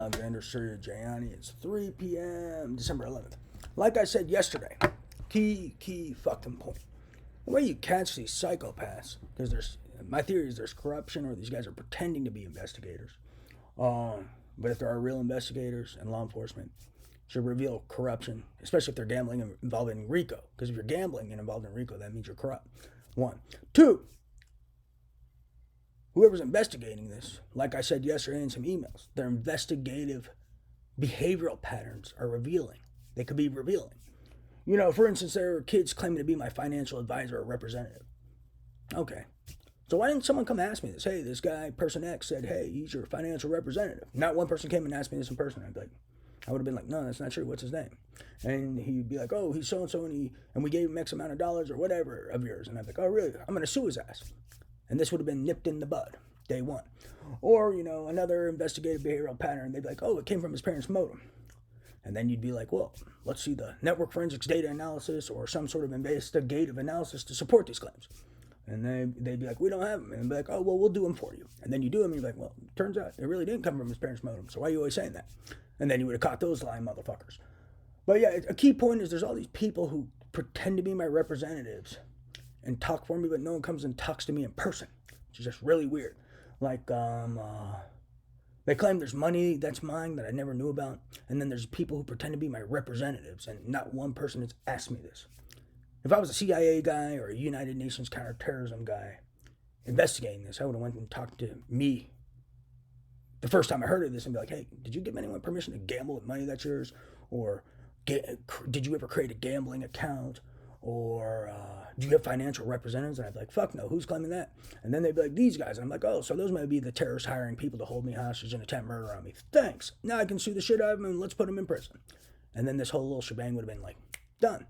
Alexander Gianni. It's 3 p.m. December 11th. Like I said yesterday, key fucking point. The way you catch these psychopaths, because my theory is there's corruption or these guys are pretending to be investigators. But if there are real investigators and law enforcement, should reveal corruption, especially if they're gambling and involved in RICO. Because if you're gambling and involved in RICO, that means you're corrupt. One. Two, whoever's investigating this, like I said yesterday in some emails, their investigative behavioral patterns are revealing. They could be revealing. You know, for instance, there are kids claiming to be my financial advisor or representative. Okay. So why didn't someone come ask me this? Hey, this guy, person X, said, hey, he's your financial representative. Not one person came and asked me this in person. I would have been like, no, that's not true. What's his name? And he'd be like, oh, he's so-and-so, and we gave him X amount of dollars or whatever of yours. And I'd be like, oh, really? I'm going to sue his ass. And this would have been nipped in the bud, day one. Or, another investigative behavioral pattern, they'd be like, oh, it came from his parents' modem. And then you'd be like, well, let's see the network forensics data analysis or some sort of investigative analysis to support these claims. And they'd be like, we don't have them. And they'd be like, oh, well, we'll do them for you. And then you do them, and you're like, well, turns out it really didn't come from his parents' modem. So why are you always saying that? And then you would have caught those lying motherfuckers. But yeah, a key point is there's all these people who pretend to be my representatives and talk for me, but no one comes and talks to me in person, which is just really weird. Like, they claim there's money that's mine that I never knew about, and then there's people who pretend to be my representatives, and not one person has asked me this. If I was a CIA guy or a United Nations counterterrorism guy investigating this, I would have went and talked to me the first time I heard of this and be like, hey, did you give anyone permission to gamble with money that's yours? Or did you ever create a gambling account? Or do you have financial representatives? And I'd be like, fuck no, who's claiming that? And then they'd be like, these guys. And I'm like, oh, so those might be the terrorists hiring people to hold me hostage and attempt murder on me. Thanks. Now I can sue the shit out of them and let's put them in prison. And then this whole little shebang would have been like, done.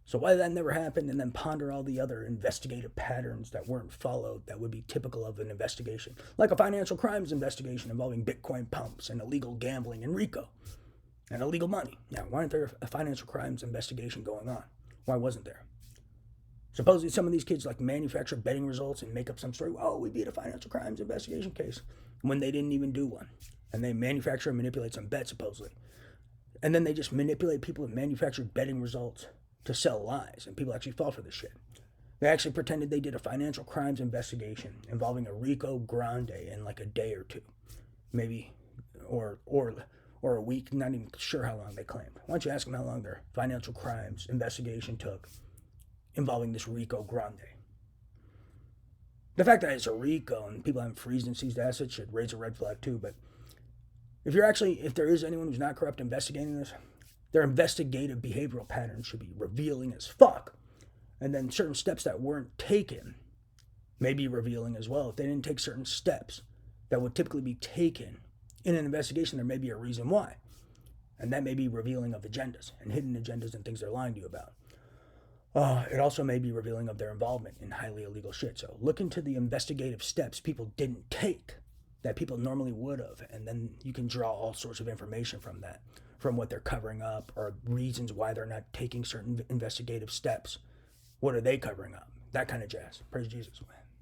So why that never happened, and then ponder all the other investigative patterns that weren't followed that would be typical of an investigation. Like a financial crimes investigation involving Bitcoin pumps and illegal gambling and RICO and illegal money. Now, why aren't there a financial crimes investigation going on? Why wasn't there? Supposedly some of these kids like manufacture betting results and make up some story. Oh, we beat a financial crimes investigation case when they didn't even do one. And they manufacture and manipulate some bet supposedly. And then they just manipulate people and manufacture betting results to sell lies, and people actually fall for this shit. They actually pretended they did a financial crimes investigation involving a Rico Grande in like a day or two, maybe, or a week. Not even sure how long they claimed. Why don't you ask them how long their financial crimes investigation took involving this Rico Grande? The fact that it's a Rico and people haven't freezed and seized assets should raise a red flag too. But if there is anyone who's not corrupt investigating this, their investigative behavioral patterns should be revealing as fuck. And then certain steps that weren't taken may be revealing as well. If they didn't take certain steps that would typically be taken in an investigation, there may be a reason why. And that may be revealing of agendas and hidden agendas and things they're lying to you about. It also may be revealing of their involvement in highly illegal shit. So look into the investigative steps people didn't take that people normally would have, and then you can draw all sorts of information from that, from what they're covering up or reasons why they're not taking certain investigative steps. What are they covering up? That kind of jazz. Praise Jesus.